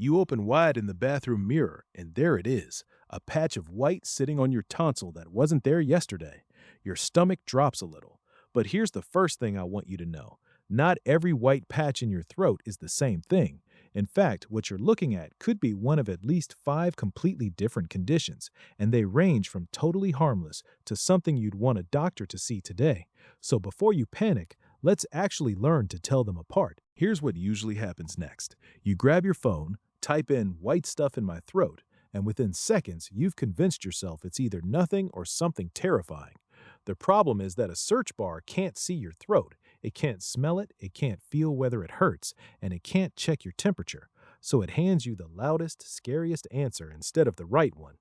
You open wide in the bathroom mirror, and there it is, a patch of white sitting on your tonsil that wasn't there yesterday. Your stomach drops a little. But here's the first thing I want you to know. Not every white patch in your throat is the same thing. In fact, what you're looking at could be one of at least five completely different conditions, and they range from totally harmless to something you'd want a doctor to see today. So before you panic, let's actually learn to tell them apart. Here's what usually happens next. You grab your phone, type in white stuff in my throat, and within seconds, you've convinced yourself it's either nothing or something terrifying. The problem is that a search bar can't see your throat. It can't smell it, it can't feel whether it hurts, and it can't check your temperature. So it hands you the loudest, scariest answer instead of the right one.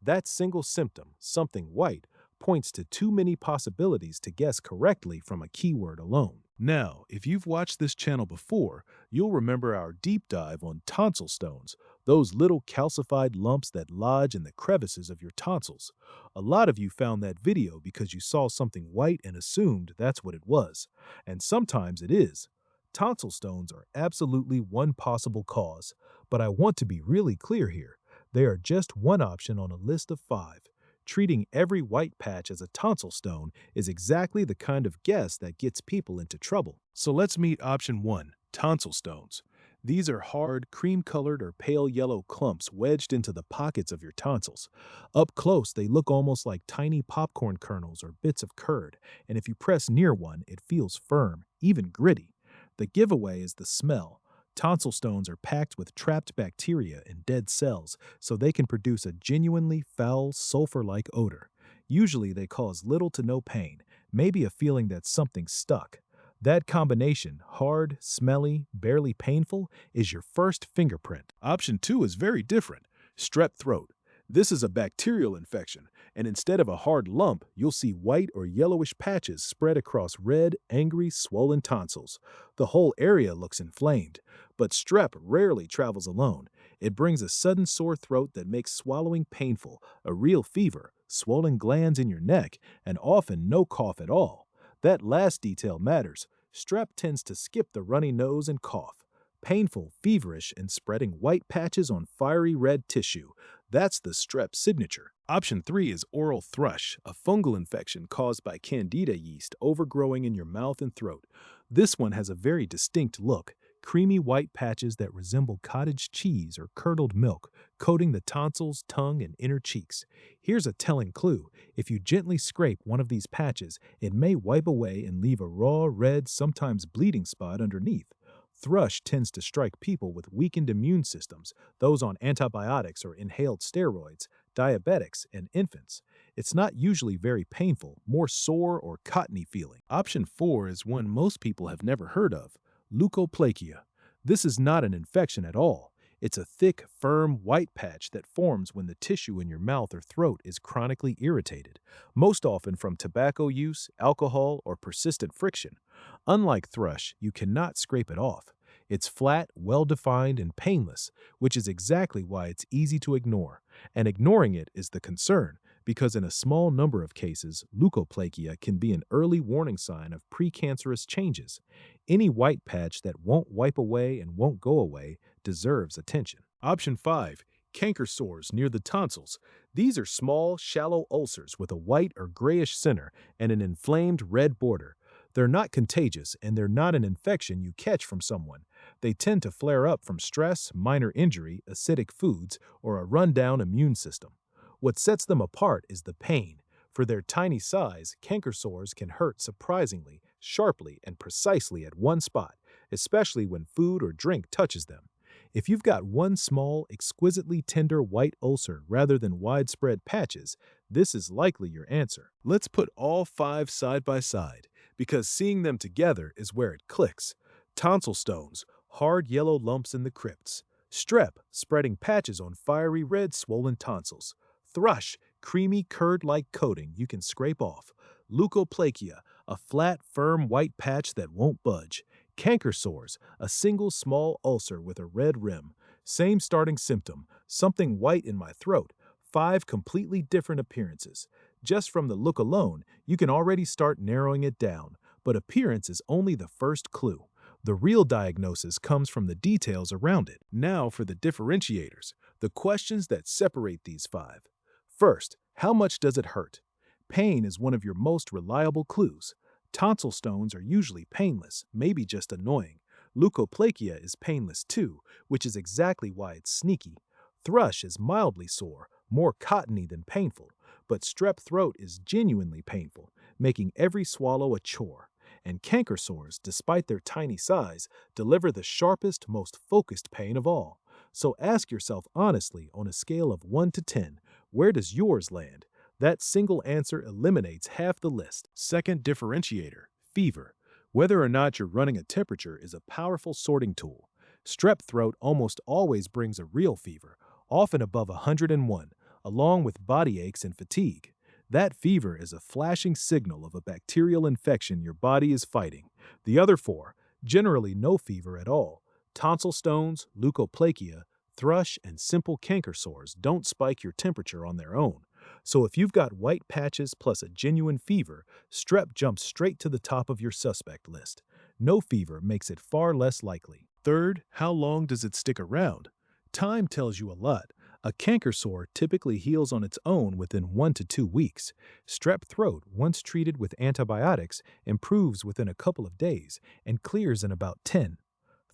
That single symptom, something white, points to too many possibilities to guess correctly from a keyword alone. Now, if you've watched this channel before, you'll remember our deep dive on tonsil stones, those little calcified lumps that lodge in the crevices of your tonsils. A lot of you found that video because you saw something white and assumed that's what it was. And sometimes it is. Tonsil stones are absolutely one possible cause, but I want to be really clear here. They are just one option on a list of five. Treating every white patch as a tonsil stone is exactly the kind of guess that gets people into trouble. So let's meet option 1, tonsil stones. These are hard, cream-colored or pale yellow clumps wedged into the pockets of your tonsils. Up close, they look almost like tiny popcorn kernels or bits of curd, and if you press near one, it feels firm, even gritty. The giveaway is the smell. Tonsil stones are packed with trapped bacteria and dead cells, so they can produce a genuinely foul, sulfur-like odor. Usually they cause little to no pain, maybe a feeling that something's stuck. That combination, hard, smelly, barely painful, is your first fingerprint. Option 2 is very different. Strep throat. This is a bacterial infection, and instead of a hard lump, you'll see white or yellowish patches spread across red, angry, swollen tonsils. The whole area looks inflamed. But strep rarely travels alone. It brings a sudden sore throat that makes swallowing painful, a real fever, swollen glands in your neck, and often no cough at all. That last detail matters. Strep tends to skip the runny nose and cough. Painful, feverish, and spreading white patches on fiery red tissue. That's the strep signature. Option 3 is oral thrush, a fungal infection caused by candida yeast overgrowing in your mouth and throat. This one has a very distinct look. Creamy white patches that resemble cottage cheese or curdled milk, coating the tonsils, tongue, and inner cheeks. Here's a telling clue. If you gently scrape one of these patches, it may wipe away and leave a raw, red, sometimes bleeding spot underneath. Thrush tends to strike people with weakened immune systems, those on antibiotics or inhaled steroids, diabetics, and infants. It's not usually very painful, more sore or cottony feeling. Option 4 is one most people have never heard of. Leukoplakia. This is not an infection at all. It's a thick, firm, white patch that forms when the tissue in your mouth or throat is chronically irritated, most often from tobacco use, alcohol, or persistent friction. Unlike thrush, you cannot scrape it off. It's flat, well-defined, and painless, which is exactly why it's easy to ignore. And ignoring it is the concern, because in a small number of cases, leukoplakia can be an early warning sign of precancerous changes. Any white patch that won't wipe away and won't go away deserves attention. Option 5. Canker sores near the tonsils. These are small, shallow ulcers with a white or grayish center and an inflamed red border. They're not contagious, and they're not an infection you catch from someone. They tend to flare up from stress, minor injury, acidic foods, or a rundown immune system. What sets them apart is the pain. For their tiny size, canker sores can hurt surprisingly, sharply, and precisely at one spot, especially when food or drink touches them. If you've got one small, exquisitely tender white ulcer rather than widespread patches, this is likely your answer. Let's put all five side by side, because seeing them together is where it clicks. Tonsil stones, hard yellow lumps in the crypts. Strep, spreading patches on fiery red swollen tonsils. Thrush, creamy curd-like coating you can scrape off. Leukoplakia, a flat, firm white patch that won't budge. Canker sores, a single small ulcer with a red rim. Same starting symptom, something white in my throat. Five completely different appearances. Just from the look alone, you can already start narrowing it down, but appearance is only the first clue. The real diagnosis comes from the details around it. Now for the differentiators, the questions that separate these five. First, how much does it hurt? Pain is one of your most reliable clues. Tonsil stones are usually painless, maybe just annoying. Leukoplakia is painless too, which is exactly why it's sneaky. Thrush is mildly sore, more cottony than painful, but strep throat is genuinely painful, making every swallow a chore. And canker sores, despite their tiny size, deliver the sharpest, most focused pain of all. So ask yourself honestly, on a scale of 1 to 10, where does yours land? That single answer eliminates half the list. Second differentiator, fever. Whether or not you're running a temperature is a powerful sorting tool. Strep throat almost always brings a real fever, often above 101, along with body aches and fatigue. That fever is a flashing signal of a bacterial infection your body is fighting. The other four, generally no fever at all. Tonsil stones, leukoplakia, thrush, and simple canker sores don't spike your temperature on their own. So if you've got white patches plus a genuine fever, strep jumps straight to the top of your suspect list. No fever makes it far less likely. Third, how long does it stick around? Time tells you a lot. A canker sore typically heals on its own within 1 to 2 weeks. Strep throat, once treated with antibiotics, improves within a couple of days and clears in about 10.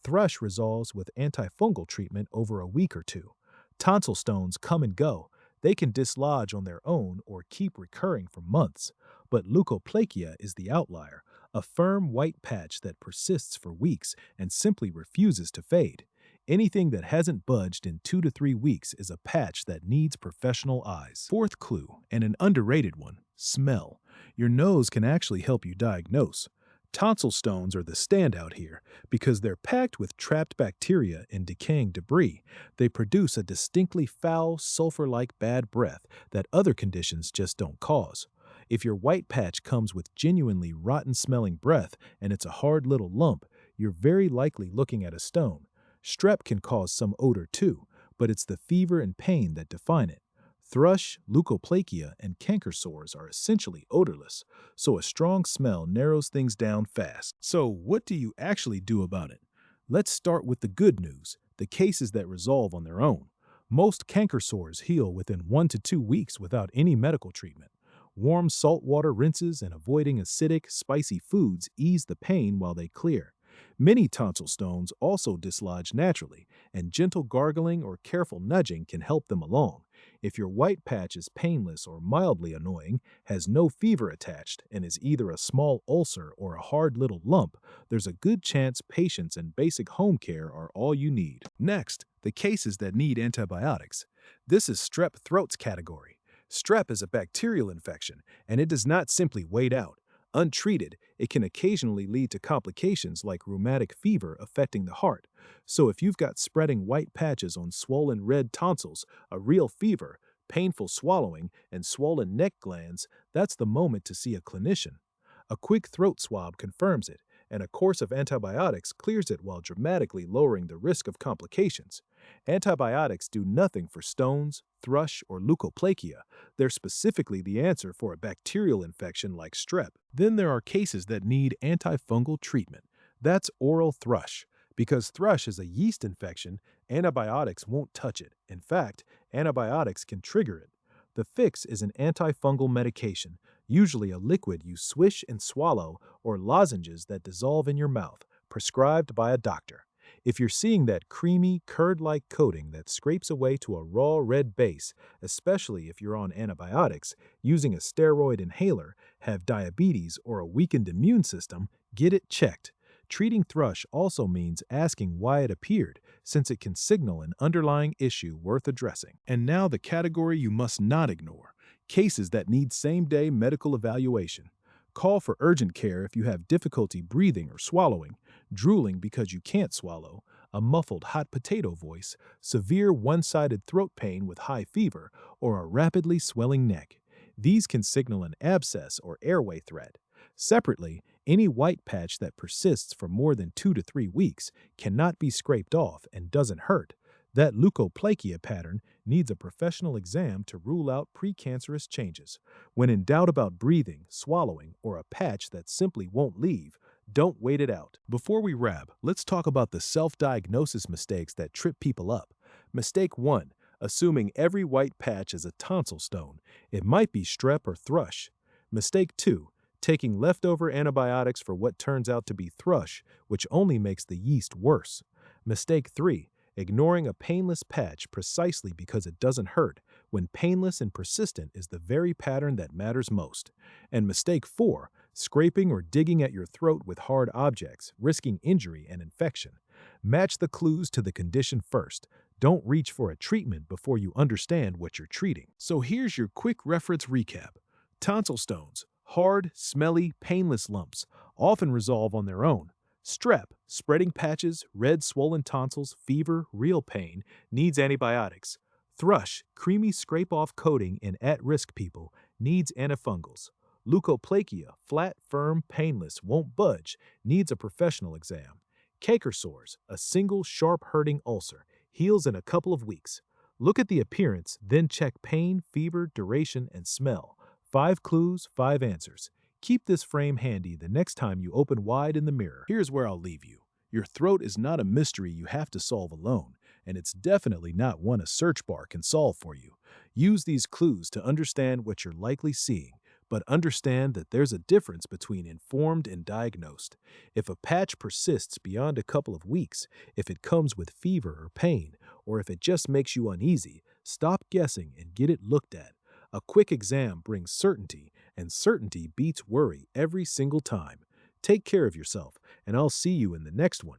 Thrush resolves with antifungal treatment over a week or two. Tonsil stones come and go. They can dislodge on their own or keep recurring for months. But leukoplakia is the outlier, a firm white patch that persists for weeks and simply refuses to fade. Anything that hasn't budged in 2 to 3 weeks is a patch that needs professional eyes. Fourth clue, and an underrated one, smell. Your nose can actually help you diagnose. Tonsil stones are the standout here because they're packed with trapped bacteria and decaying debris. They produce a distinctly foul, sulfur-like bad breath that other conditions just don't cause. If your white patch comes with genuinely rotten-smelling breath and it's a hard little lump, you're very likely looking at a stone. Strep can cause some odor too, but it's the fever and pain that define it. Thrush, leukoplakia, and canker sores are essentially odorless, so a strong smell narrows things down fast. So what do you actually do about it? Let's start with the good news, the cases that resolve on their own. Most canker sores heal within 1 to 2 weeks without any medical treatment. Warm saltwater rinses and avoiding acidic, spicy foods ease the pain while they clear. Many tonsil stones also dislodge naturally, and gentle gargling or careful nudging can help them along. If your white patch is painless or mildly annoying, has no fever attached, and is either a small ulcer or a hard little lump, there's a good chance patience and basic home care are all you need. Next, the cases that need antibiotics. This is strep throat's category. Strep is a bacterial infection, and it does not simply wait out. Untreated, it can occasionally lead to complications like rheumatic fever affecting the heart. So if you've got spreading white patches on swollen red tonsils, a real fever, painful swallowing, and swollen neck glands, that's the moment to see a clinician. A quick throat swab confirms it, and a course of antibiotics clears it while dramatically lowering the risk of complications. Antibiotics do nothing for stones, thrush, or leukoplakia. They're specifically the answer for a bacterial infection like strep. Then there are cases that need antifungal treatment. That's oral thrush. Because thrush is a yeast infection, antibiotics won't touch it. In fact, antibiotics can trigger it. The fix is an antifungal medication, usually a liquid you swish and swallow or lozenges that dissolve in your mouth, prescribed by a doctor. If you're seeing that creamy, curd-like coating that scrapes away to a raw red base, especially if you're on antibiotics, using a steroid inhaler, have diabetes, or a weakened immune system, get it checked. Treating thrush also means asking why it appeared, since it can signal an underlying issue worth addressing. And now the category you must not ignore: cases that need same-day medical evaluation. Call for urgent care if you have difficulty breathing or swallowing, drooling because you can't swallow, a muffled hot potato voice, severe one-sided throat pain with high fever, or a rapidly swelling neck. These can signal an abscess or airway threat. Separately, any white patch that persists for more than 2 to 3 weeks cannot be scraped off and doesn't hurt. That leukoplakia pattern needs a professional exam to rule out precancerous changes. When in doubt about breathing, swallowing, or a patch that simply won't leave, Don't wait it out. Before we wrap, let's talk about the self-diagnosis mistakes that trip people up. Mistake 1. Assuming every white patch is a tonsil stone. It might be strep or thrush. Mistake 2. Taking leftover antibiotics for what turns out to be thrush, which only makes the yeast worse. Mistake 3. Ignoring a painless patch precisely because it doesn't hurt, when painless and persistent is the very pattern that matters most. And mistake 4. Scraping or digging at your throat with hard objects, risking injury and infection. Match the clues to the condition first. Don't reach for a treatment before you understand what you're treating. So here's your quick reference recap. Tonsil stones, hard, smelly, painless lumps, often resolve on their own. Strep, spreading patches, red swollen tonsils, fever, real pain, needs antibiotics. Thrush, creamy scrape-off coating in at-risk people, needs antifungals. Leukoplakia, flat, firm, painless, won't budge, needs a professional exam. Caker sores, a single sharp hurting ulcer, heals in a couple of weeks. Look at the appearance, then check pain, fever, duration, and smell. 5 clues, 5 answers. Keep this frame handy the next time you open wide in the mirror. Here's where I'll leave you. Your throat is not a mystery you have to solve alone, and it's definitely not one a search bar can solve for you. Use these clues to understand what you're likely seeing, but understand that there's a difference between informed and diagnosed. If a patch persists beyond a couple of weeks, if it comes with fever or pain, or if it just makes you uneasy, stop guessing and get it looked at. A quick exam brings certainty, and certainty beats worry every single time. Take care of yourself, and I'll see you in the next one.